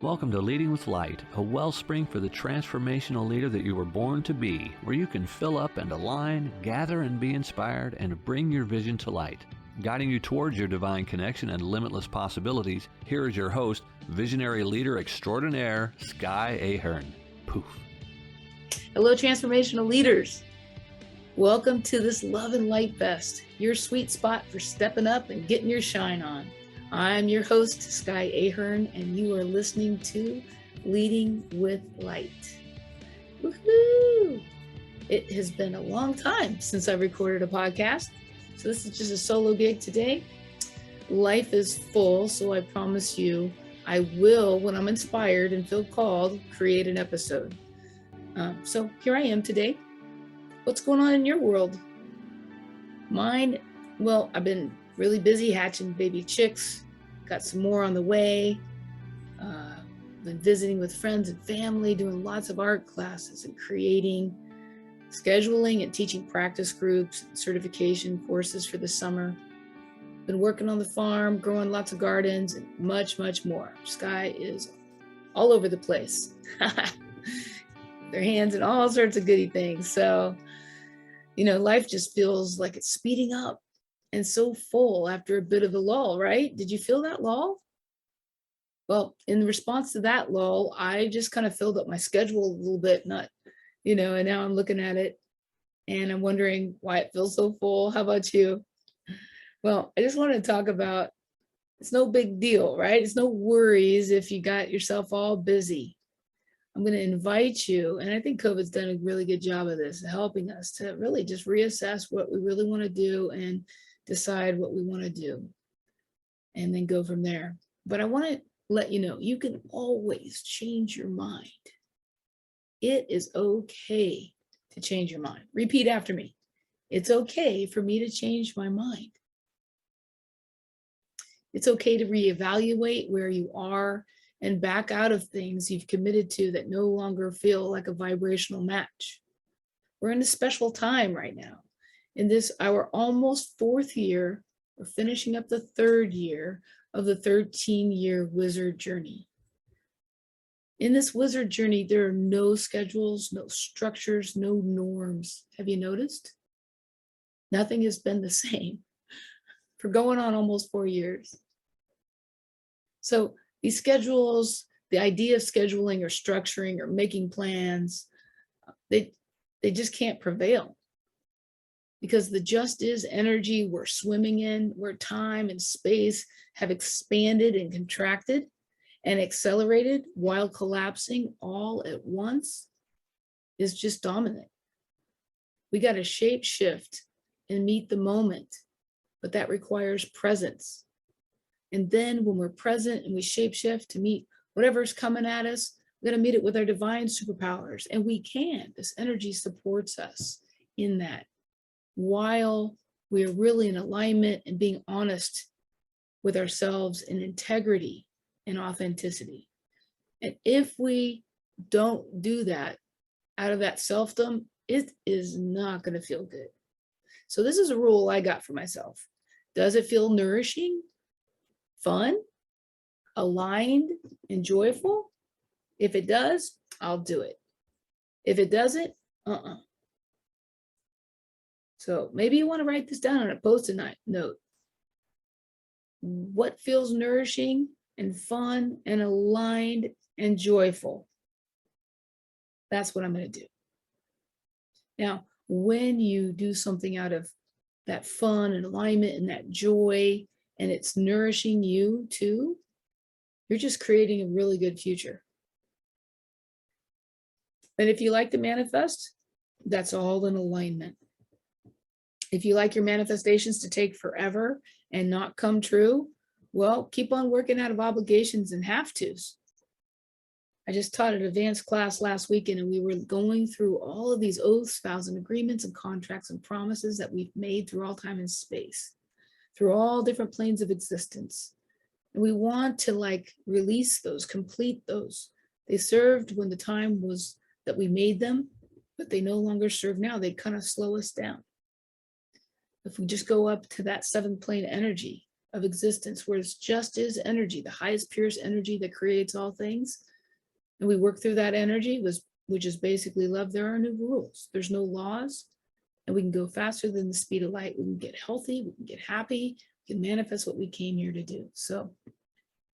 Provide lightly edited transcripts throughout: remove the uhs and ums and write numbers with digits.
Welcome to Leading with Light, a wellspring for the transformational leader that you were born to be, where you can fill up and align, gather and be inspired, and bring your vision to light. Guiding you towards your divine connection and limitless possibilities, here is your host, visionary leader extraordinaire, Sky Ahern. Poof. Hello, transformational leaders. Welcome to this Love and Light Fest, your sweet spot for stepping up and getting your shine on. I'm your host, Sky Ahern, and you are listening to Leading with Light. Woohoo! It has been a long time since I've recorded a podcast, so this is just a solo gig today. Life is full, so I promise you I will, when I'm inspired and feel called, create an episode. So here I am today. What's going on in your world? Mine, well, I've been really busy hatching baby chicks, got some more on the way, been visiting with friends and family, doing lots of art classes and creating, scheduling and teaching practice groups, certification courses for the summer. Been working on the farm, growing lots of gardens and much, much more. Sky is all over the place. Their hands in all sorts of goody things. So, life just feels like it's speeding up and so full after a bit of a lull, right? Did you feel that lull? Well, in response to that lull, I just kind of filled up my schedule a little bit, and now I'm looking at it and I'm wondering why it feels so full. How about you? Well, I just want to talk about, it's no big deal, right? It's no worries if you got yourself all busy. I'm going to invite you, and I think COVID's done a really good job of this, helping us to really just reassess what we really want to do and decide what we want to do, and then go from there. But I want to let you know, you can always change your mind. It is okay to change your mind. Repeat after me. It's okay for me to change my mind. It's okay to reevaluate where you are and back out of things you've committed to that no longer feel like a vibrational match. We're in a special time right now. In this, our almost fourth year, we're finishing up the third year of the 13-year wizard journey. In this wizard journey, there are no schedules, no structures, no norms. Have you noticed? Nothing has been the same for going on almost 4 years. So these schedules, the idea of scheduling or structuring or making plans, they just can't prevail, because the just is energy we're swimming in, where time and space have expanded and contracted and accelerated while collapsing all at once, is just dominant. We got to shape shift and meet the moment, but that requires presence. And then when we're present and we shape shift to meet whatever's coming at us, we're going to meet it with our divine superpowers. And we can. This energy supports us in that, while we're really in alignment and being honest with ourselves in integrity and authenticity. And if we don't do that out of that selfdom, it is not going to feel good. So this is a rule I got for myself. Does it feel nourishing, fun, aligned, and joyful? If it does, I'll do it. If it doesn't, So maybe you want to write this down on a post-it note. What feels nourishing and fun and aligned and joyful? That's what I'm going to do. Now, when you do something out of that fun and alignment and that joy, and it's nourishing you too, you're just creating a really good future. And if you like to manifest, that's all in alignment. If you like your manifestations to take forever and not come true, well, keep on working out of obligations and have-tos. I just taught an advanced class last weekend, and we were going through all of these oaths, vows, and agreements and contracts and promises that we've made through all time and space, through all different planes of existence. And we want to release those, complete those. They served when the time was that we made them, but they no longer serve now. They kind of slow us down. If we just go up to that seventh plane energy of existence, where it's just is energy, the highest, purest energy that creates all things. And we work through that energy, which is basically love. There are no rules. There's no laws. And we can go faster than the speed of light. We can get healthy. We can get happy. We can manifest what we came here to do. So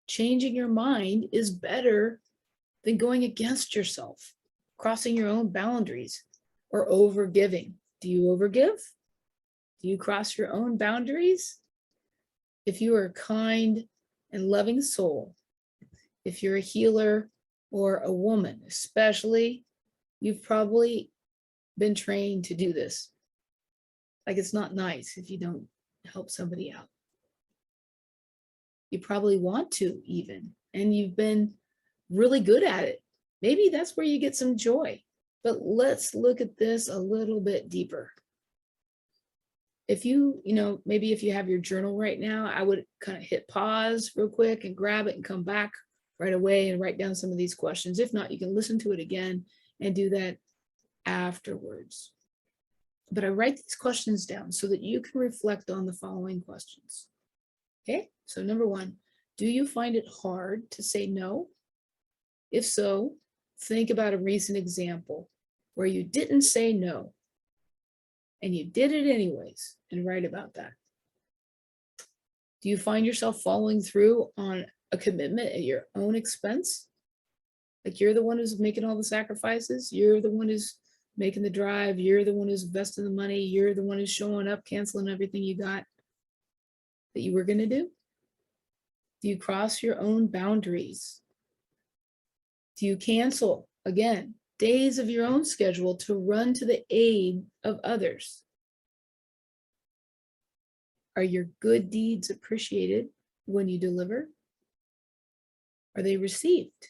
changing your mind is better than going against yourself, crossing your own boundaries, or overgiving. Do you overgive? Do you cross your own boundaries? If you are a kind and loving soul, if you're a healer or a woman, especially, you've probably been trained to do this. Like, it's not nice if you don't help somebody out. You probably want to even, and you've been really good at it. Maybe that's where you get some joy. But let's look at this a little bit deeper. If maybe if you have your journal right now, I would kind of hit pause real quick and grab it and come back right away and write down some of these questions. If not, you can listen to it again and do that afterwards. But I write these questions down so that you can reflect on the following questions. Okay, so number one, do you find it hard to say no? If so, think about a recent example where you didn't say no and you did it anyways, and write about that. Do you find yourself following through on a commitment at your own expense? Like, you're the one who's making all the sacrifices. You're the one who's making the drive. You're the one who's investing the money. You're the one who's showing up, canceling everything you got that you were going to do. Do you cross your own boundaries? Do you cancel, again, days of your own schedule to run to the aid of others? Are your good deeds appreciated when you deliver? Are they received?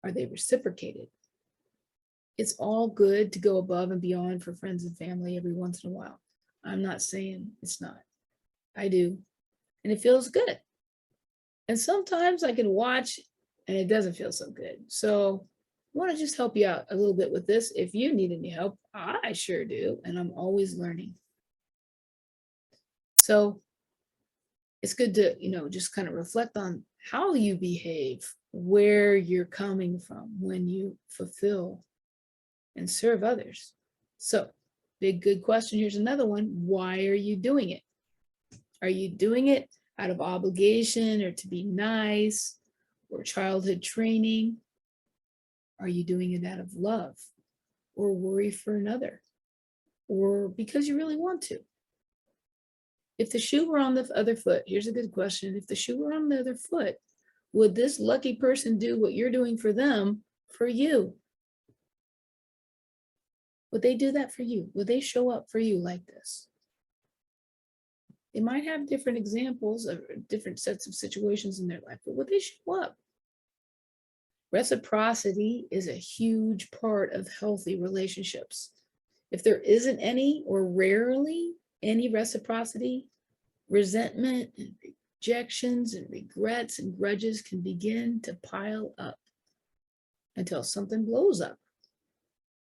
Are they reciprocated? It's all good to go above and beyond for friends and family every once in a while. I'm not saying it's not. I do. And it feels good. And sometimes I can watch and it doesn't feel so good. So I want to just help you out a little bit with this. If you need any help, I sure do. And I'm always learning. So it's good to, just kind of reflect on how you behave, where you're coming from when you fulfill and serve others. So, big, good question. Here's another one. Why are you doing it? Are you doing it out of obligation or to be nice or childhood training? Are you doing it out of love or worry for another or because you really want to? If the shoe were on the other foot, here's a good question. If the shoe were on the other foot, would this lucky person do what you're doing for them for you? Would they do that for you? Would they show up for you like this? They might have different examples of different sets of situations in their life, but would they show up? Reciprocity is a huge part of healthy relationships. If there isn't any or rarely any reciprocity, resentment and rejections and regrets and grudges can begin to pile up until something blows up.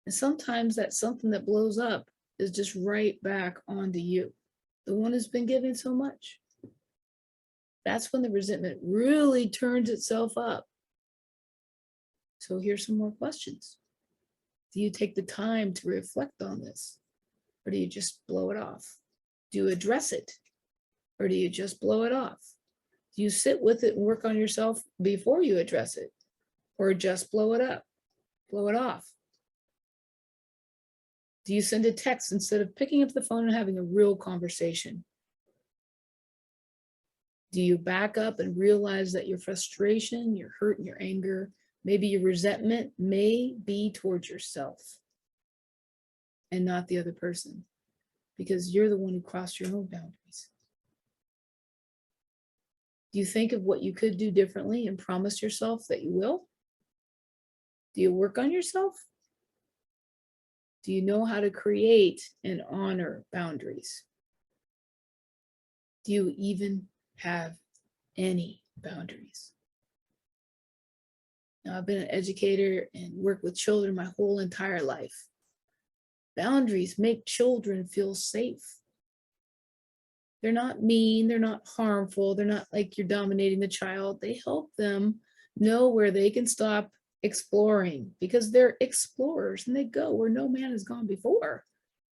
And sometimes that something that blows up is just right back onto you, the one who's been giving so much. That's when the resentment really turns itself up. So here's some more questions. Do you take the time to reflect on this? Or do you just blow it off? Do you address it? Or do you just blow it off? Do you sit with it and work on yourself before you address it? Or just blow it up, blow it off? Do you send a text instead of picking up the phone and having a real conversation? Do you back up and realize that your frustration, your hurt, and your anger, maybe your resentment may be towards yourself and not the other person, because you're the one who crossed your own boundaries? Do you think of what you could do differently and promise yourself that you will? Do you work on yourself? Do you know how to create and honor boundaries? Do you even have any boundaries? Now, I've been an educator and worked with children my whole entire life. Boundaries make children feel safe. They're not mean, they're not harmful, they're not like you're dominating the child. They help them know where they can stop exploring, because they're explorers and they go where no man has gone before.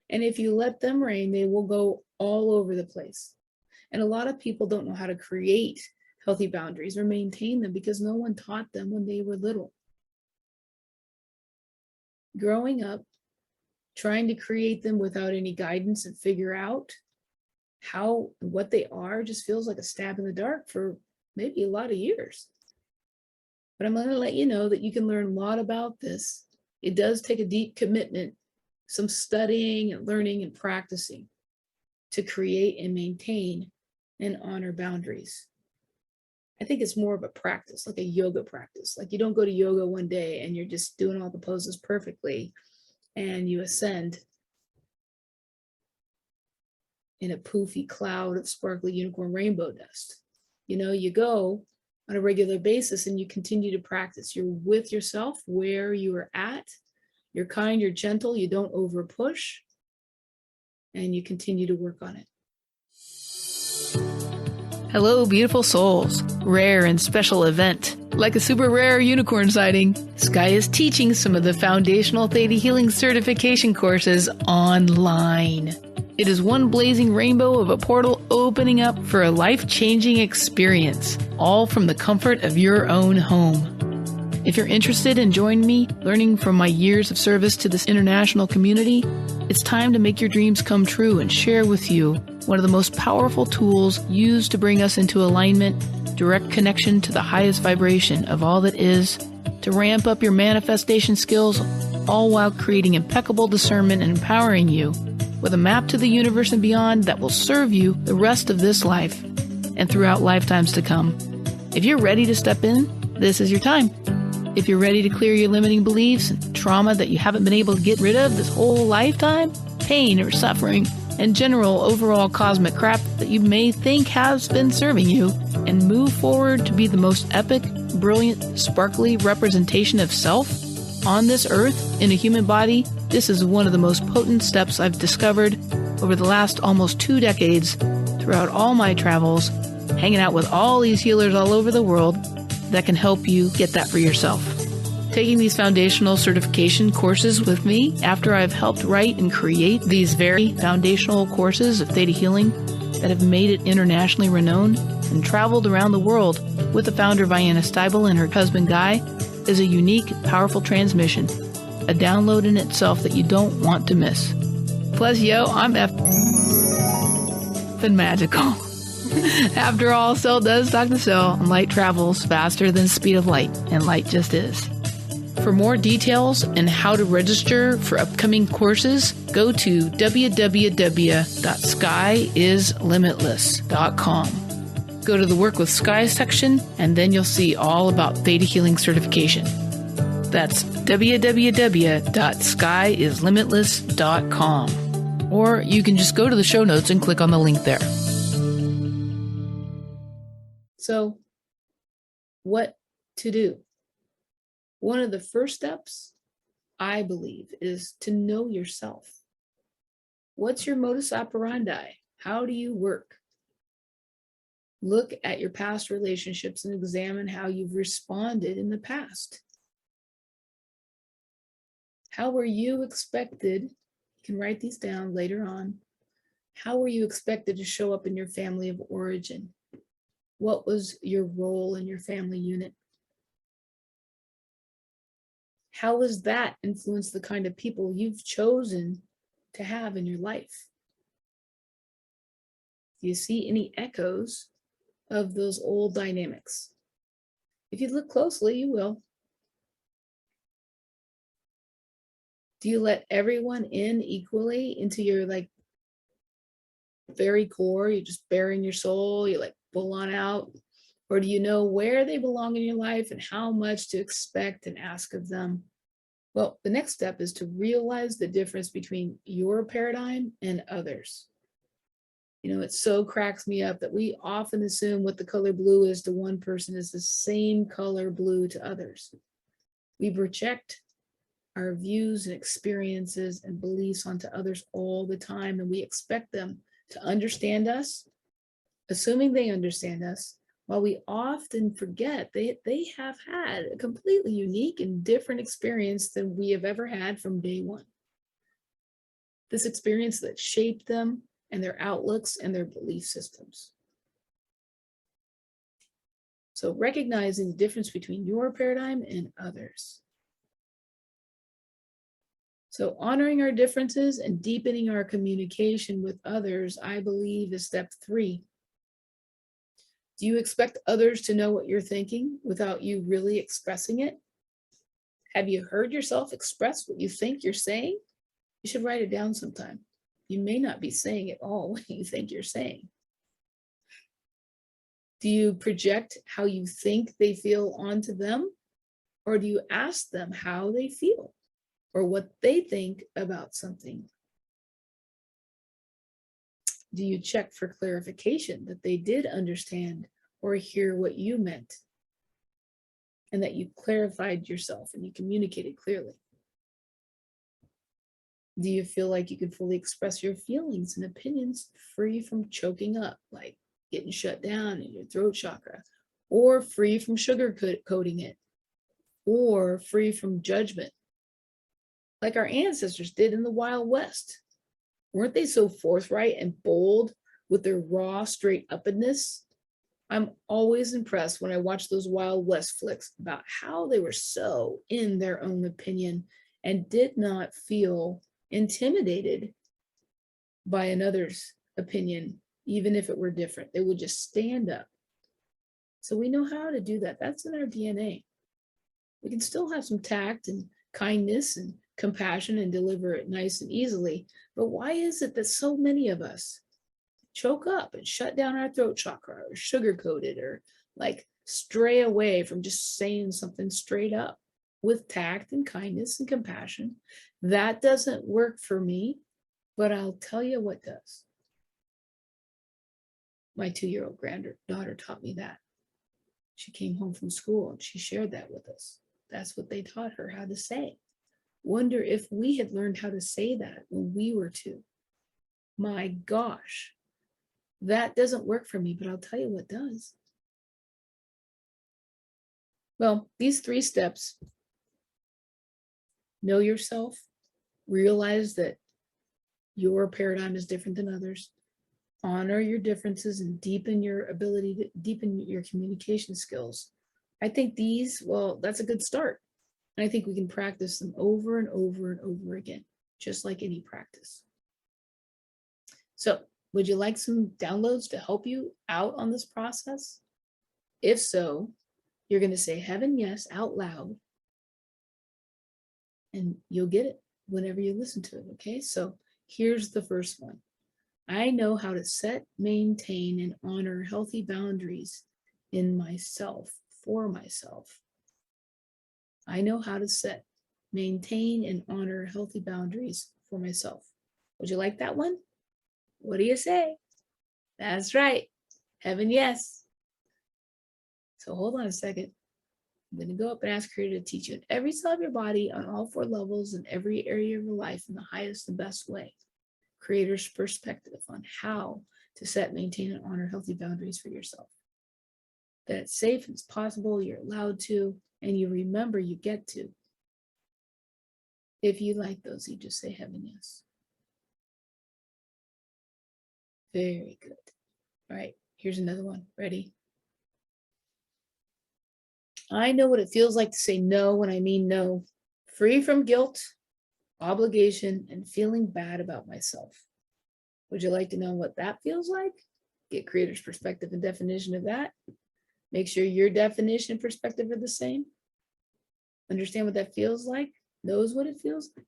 And if you let them reign, they will go all over the place. And a lot of people don't know how to create healthy boundaries or maintain them because no one taught them when they were little. Growing up, trying to create them without any guidance and figure out what they are just feels like a stab in the dark for maybe a lot of years. But I'm going to let you know that you can learn a lot about this. It does take a deep commitment, some studying and learning and practicing to create and maintain and honor boundaries. I think it's more of a practice, like a yoga practice. Like you don't go to yoga one day and you're just doing all the poses perfectly and you ascend in a poofy cloud of sparkly unicorn rainbow dust. You go on a regular basis and you continue to practice. You're with yourself where you are at. You're kind, you're gentle, you don't over push, and you continue to work on it. Hello, beautiful souls. Rare and special event. Like a super rare unicorn sighting, Sky is teaching some of the foundational ThetaHealing certification courses online. It is one blazing rainbow of a portal opening up for a life-changing experience, all from the comfort of your own home. If you're interested in joining me, learning from my years of service to this international community, it's time to make your dreams come true and share with you one of the most powerful tools used to bring us into alignment, direct connection to the highest vibration of all that is, to ramp up your manifestation skills, all while creating impeccable discernment and empowering you with a map to the universe and beyond that will serve you the rest of this life and throughout lifetimes to come. If you're ready to step in, this is your time. If you're ready to clear your limiting beliefs and trauma that you haven't been able to get rid of this whole lifetime, pain or suffering, and general overall cosmic crap that you may think has been serving you, and move forward to be the most epic, brilliant, sparkly representation of self on this earth in a human body, this is one of the most potent steps I've discovered over the last almost 2 decades throughout all my travels, hanging out with all these healers all over the world that can help you get that for yourself. Taking these foundational certification courses with me after I've helped write and create these very foundational courses of Theta Healing that have made it internationally renowned and traveled around the world with the founder Vianna Stibal and her husband Guy is a unique, powerful transmission, a download in itself that you don't want to miss. Plus, I'm effing magical. After all, cell does talk to cell, and light travels faster than the speed of light, and light just is. For more details and how to register for upcoming courses, go to www.skyislimitless.com. Go to the Work with Sky section, and then you'll see all about Theta Healing Certification. That's www.skyislimitless.com. Or you can just go to the show notes and click on the link there. So, what to do? One of the first steps, I believe, is to know yourself. What's your modus operandi? How do you work? Look at your past relationships and examine how you've responded in the past. How were you expected? You can write these down later on. How were you expected to show up in your family of origin? What was your role in your family unit? How has that influenced the kind of people you've chosen to have in your life? Do you see any echoes of those old dynamics? If you look closely, you will. Do you let everyone in equally into your very core? You're just bearing your soul, you pull on out? Or do you know where they belong in your life and how much to expect and ask of them? Well, the next step is to realize the difference between your paradigm and others. It so cracks me up that we often assume what the color blue is to one person is the same color blue to others. We project our views and experiences and beliefs onto others all the time, and we expect them to understand us assuming they understand us, while we often forget they have had a completely unique and different experience than we have ever had from day one. This experience that shaped them and their outlooks and their belief systems. So recognizing the difference between your paradigm and others. So honoring our differences and deepening our communication with others, I believe, is step 3. Do you expect others to know what you're thinking without you really expressing it? Have you heard yourself express what you think you're saying? You should write it down sometime. You may not be saying it all what you think you're saying. Do you project how you think they feel onto them? Or do you ask them how they feel or what they think about something? Do you check for clarification that they did understand or hear what you meant and that you clarified yourself and you communicated clearly? Do you feel like you can fully express your feelings and opinions free from choking up, like getting shut down in your throat chakra, or free from sugarcoating it, or free from judgment, like our ancestors did in the Wild West? Weren't they so forthright and bold with their raw, straight-uppedness? I'm always impressed when I watch those Wild West flicks about how they were so in their own opinion and did not feel intimidated by another's opinion, even if it were different. They would just stand up. So we know how to do that. That's in our DNA. We can still have some tact and kindness and compassion and deliver it nice and easily. But why is it that so many of us choke up and shut down our throat chakra or sugarcoat it or like stray away from just saying something straight up with tact and kindness and compassion? That doesn't work for me, but I'll tell you what does. My 2-year-old granddaughter taught me that. She came home from school and she shared that with us. That's what they taught her how to say. Wonder if we had learned how to say that when we were 2. My gosh, that doesn't work for me, but I'll tell you what does. Well, these 3 steps: know yourself, realize that your paradigm is different than others, honor your differences, and deepen your ability to deepen your communication skills. I think these, well, that's a good start. And I think we can practice them over and over and over again, just like any practice. So, would you like some downloads to help you out on this process? If so, you're going to say heaven yes out loud, and you'll get it whenever you listen to it, okay? So here's the first one. I know how to set, maintain, and honor healthy boundaries in myself, for myself. I know how to set, maintain, and honor healthy boundaries for myself. Would you like that one? What do you say? That's right. Heaven yes. So hold on a second. I'm going to go up and ask Creator to teach you in every cell of your body, on all 4 levels, in every area of your life, in the highest and best way. Creator's perspective on how to set, maintain, and honor healthy boundaries for yourself. That it's safe and it's possible, you're allowed to, and you remember you get to. If you like those, you just say heaven yes. Very good. All right, here's another one. Ready? I know what it feels like to say no when I mean no, free from guilt, obligation, and feeling bad about myself. Would you like to know what that feels like? Get Creator's perspective and definition of that. Make sure your definition and perspective are the same. Understand what that feels like. Knows what it feels like.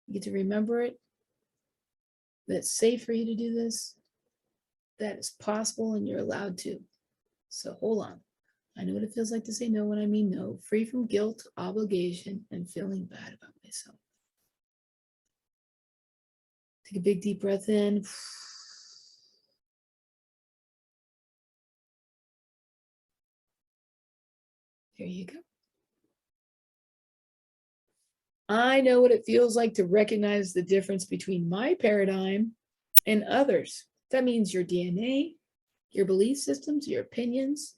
You get to remember it. That it's safe for you to do this. That it's possible and you're allowed to. So hold on. I know what it feels like to say no when I mean no, free from guilt, obligation, and feeling bad about myself. Take a big deep breath in. There you go. I know what it feels like to recognize the difference between my paradigm and others. That means your DNA, your belief systems, your opinions,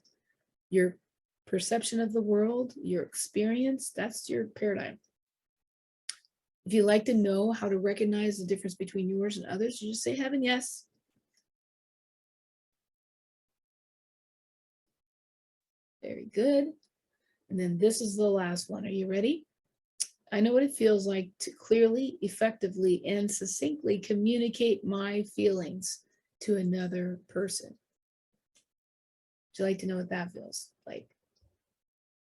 your perception of the world, your experience. That's your paradigm. If you like to know how to recognize the difference between yours and others, you just say heaven yes. Very good. And then this is the last one. Are you ready? I know what it feels like to clearly, effectively, and succinctly communicate my feelings to another person. Would you like to know what that feels like?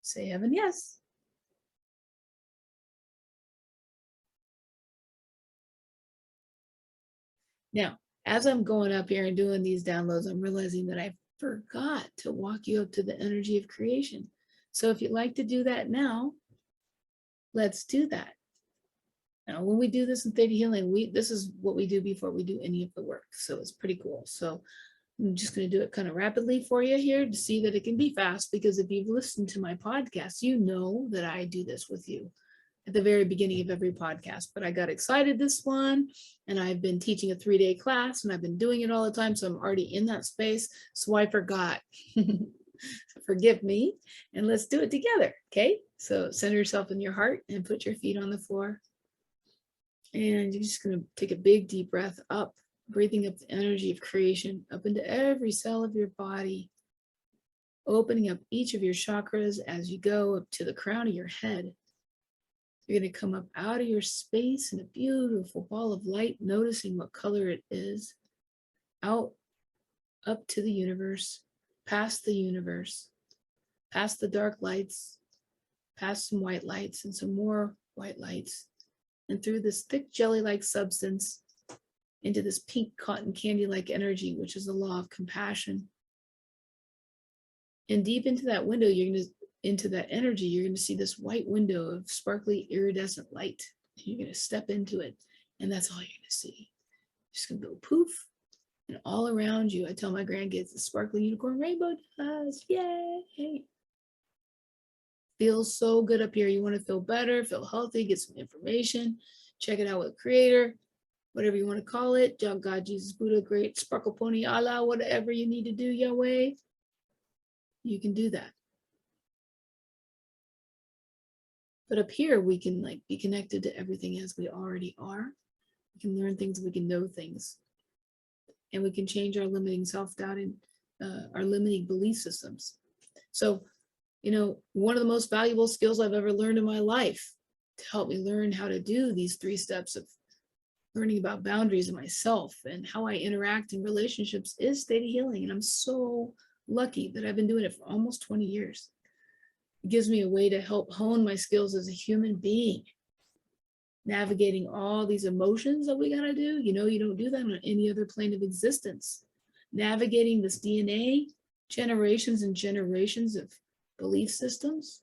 Say heaven yes. Now, as I'm going up here and doing these downloads, I'm realizing that I forgot to walk you up to the energy of creation. So if you'd like to do that now, let's do that. Now, when we do this in Theta Healing, this is what we do before we do any of the work. So it's pretty cool. So I'm just going to do it kind of rapidly for you here to see that it can be fast, because if you've listened to my podcast, you know that I do this with you at the very beginning of every podcast. But I got excited this one, and I've been teaching a 3-day class, and I've been doing it all the time. So I'm already in that space. So I forgot. Forgive me, and let's do it together. Okay. So center yourself in your heart and put your feet on the floor. And you're just going to take a big deep breath up, breathing up the energy of creation up into every cell of your body, opening up each of your chakras as you go up to the crown of your head. You're going to come up out of your space in a beautiful ball of light, noticing what color it is, out, up to the universe, past the universe, past the dark lights, past some white lights and some more white lights, and through this thick jelly-like substance into this pink cotton candy-like energy, which is the law of compassion. And deep into that window, into that energy, you're going to see this white window of sparkly iridescent light. You're going to step into it, and that's all you're going to see. Just going to go poof, and all around you, I tell my grandkids, the sparkly unicorn rainbow does. Yay! Feels so good up here. You want to feel better, feel healthy, get some information, check it out with Creator, whatever you want to call it, God, Jesus, Buddha, Great, Sparkle Pony, Allah, whatever you need to do, Yahweh, you can do that. But up here, we can be connected to everything as we already are. We can learn things, we can know things, and we can change our limiting self-doubt and our limiting belief systems. So, one of the most valuable skills I've ever learned in my life to help me learn how to do these 3 steps of learning about boundaries in myself and how I interact in relationships is Theta Healing. And I'm so lucky that I've been doing it for almost 20 years. It gives me a way to help hone my skills as a human being, navigating all these emotions that we got to do. You don't do that on any other plane of existence. Navigating this DNA, generations and generations of belief systems,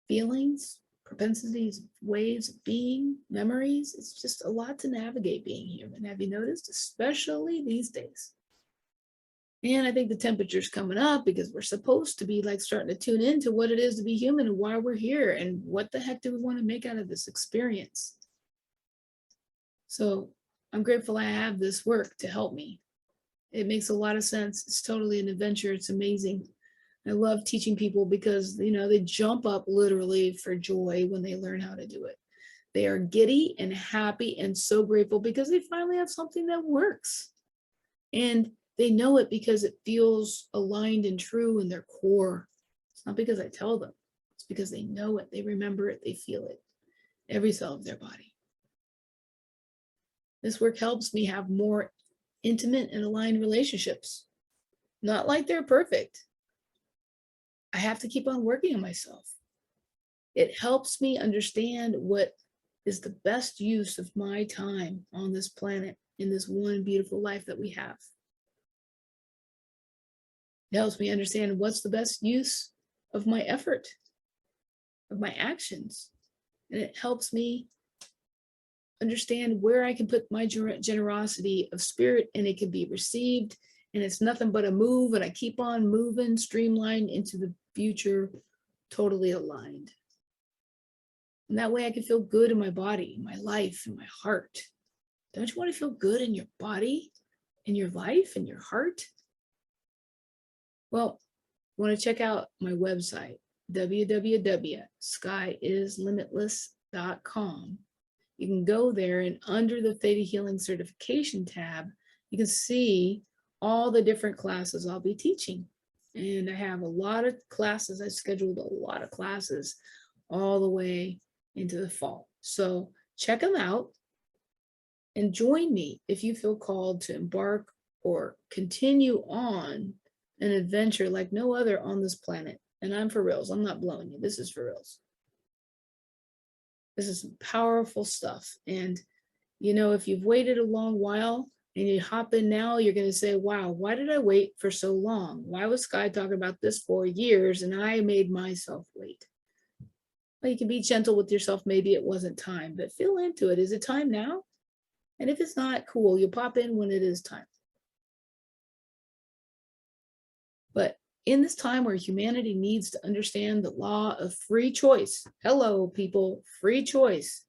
feelings, propensities, ways of being, memories. It's just a lot to navigate being human. Have you noticed? Especially these days. And I think the temperature's coming up because we're supposed to be starting to tune into what it is to be human and why we're here and what the heck do we want to make out of this experience. So I'm grateful I have this work to help me. It makes a lot of sense. It's totally an adventure. It's amazing. I love teaching people because, they jump up literally for joy when they learn how to do it. They are giddy and happy and so grateful because they finally have something that works. And they know it because it feels aligned and true in their core. It's not because I tell them. It's because they know it. They remember it. They feel it. Every cell of their body. This work helps me have more intimate and aligned relationships. Not like they're perfect. I have to keep on working on myself. It helps me understand what is the best use of my time on this planet in this one beautiful life that we have. It helps me understand what's the best use of my effort, of my actions. And it helps me understand where I can put my generosity of spirit and it can be received. And it's nothing but a move, and I keep on moving, streamlined into the future, totally aligned. And that way I can feel good in my body, in my life, in my heart. Don't you want to feel good in your body? in your life and your heart? Well, you want to check out my website, www.skyisLimitless.com. You can go there, and under the ThetaHealing Certification tab, you can see all the different classes I'll be teaching. And I have a lot of classes. I scheduled a lot of classes all the way into the fall. So check them out and join me if you feel called to embark or continue on an adventure like no other on this planet. And I'm for reals. I'm not blowing you. This is for reals. This is some powerful stuff. And, you know, if you've waited a long while and you hop in now, you're going to say, wow, why did I wait for so long? Why was Sky talking about this for years and I made myself wait? Well, you can be gentle with yourself. Maybe it wasn't time, but feel into it. Is it time now? And if it's not, cool, you'll pop in when it is time. But in this time where humanity needs to understand the law of free choice, hello, people, free choice,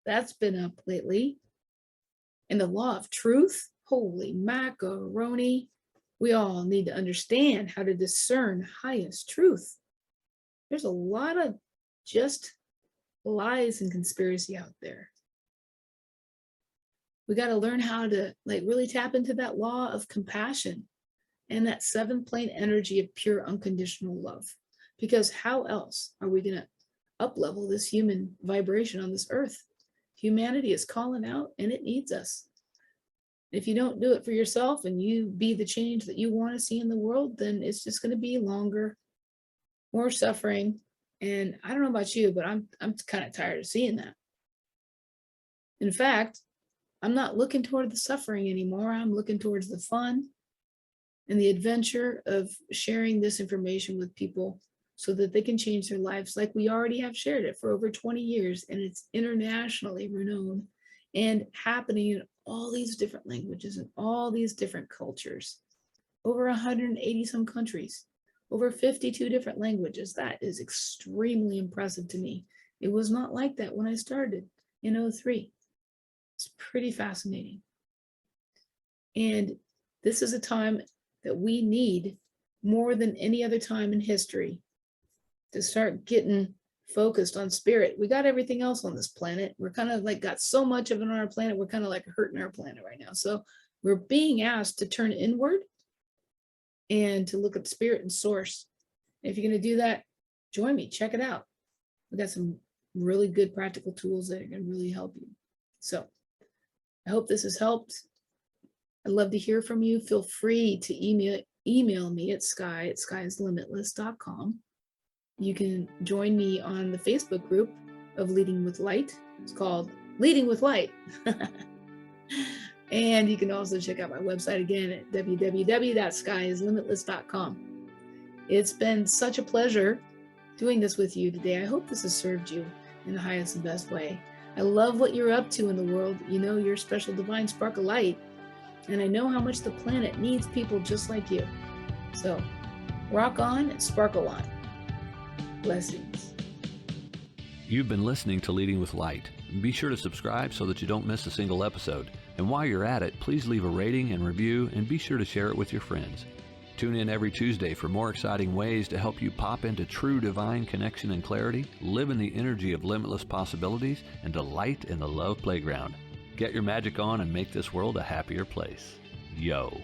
that's been up lately. And the law of truth, holy macaroni, we all need to understand how to discern highest truth. There's a lot of just lies and conspiracy out there. We got to learn how to really tap into that law of compassion and that 7th plane energy of pure unconditional love. Because how else are we going to up-level this human vibration on this earth? Humanity is calling out and it needs us. If you don't do it for yourself and you be the change that you want to see in the world, then it's just going to be longer, more suffering. And I don't know about you, but I'm kind of tired of seeing that. In fact, I'm not looking toward the suffering anymore. I'm looking towards the fun and the adventure of sharing this information with people so that they can change their lives like we already have shared it for over 20 years. And it's internationally renowned and happening in all these different languages and all these different cultures, over 180 some countries, over 52 different languages. That is extremely impressive to me. It was not like that when I started in 2003. It's pretty fascinating. And this is a time that we need more than any other time in history to start getting focused on spirit. We got everything else on this planet. We're kind of got so much of it on our planet. We're kind of hurting our planet right now. So we're being asked to turn inward and to look at spirit and source. And if you're going to do that, join me, check it out. We got some really good practical tools that are going to really help you. So I hope this has helped. I'd love to hear from you. Feel free to email me at skyisLimitless.com. You can join me on the Facebook group of Leading with Light. It's called Leading with Light. And you can also check out my website again at www.skyisLimitless.com. It's been such a pleasure doing this with you today. I hope this has served you in the highest and best way. I love what you're up to in the world. You know, you're a special divine spark of light. And I know how much the planet needs people just like you. So rock on and sparkle on. Blessings. You've been listening to Leading with Light. Be sure to subscribe so that you don't miss a single episode. And while you're at it, please leave a rating and review and be sure to share it with your friends. Tune in every Tuesday for more exciting ways to help you pop into true divine connection and clarity, live in the energy of limitless possibilities, and delight in the love playground. Get your magic on and make this world a happier place. Yo.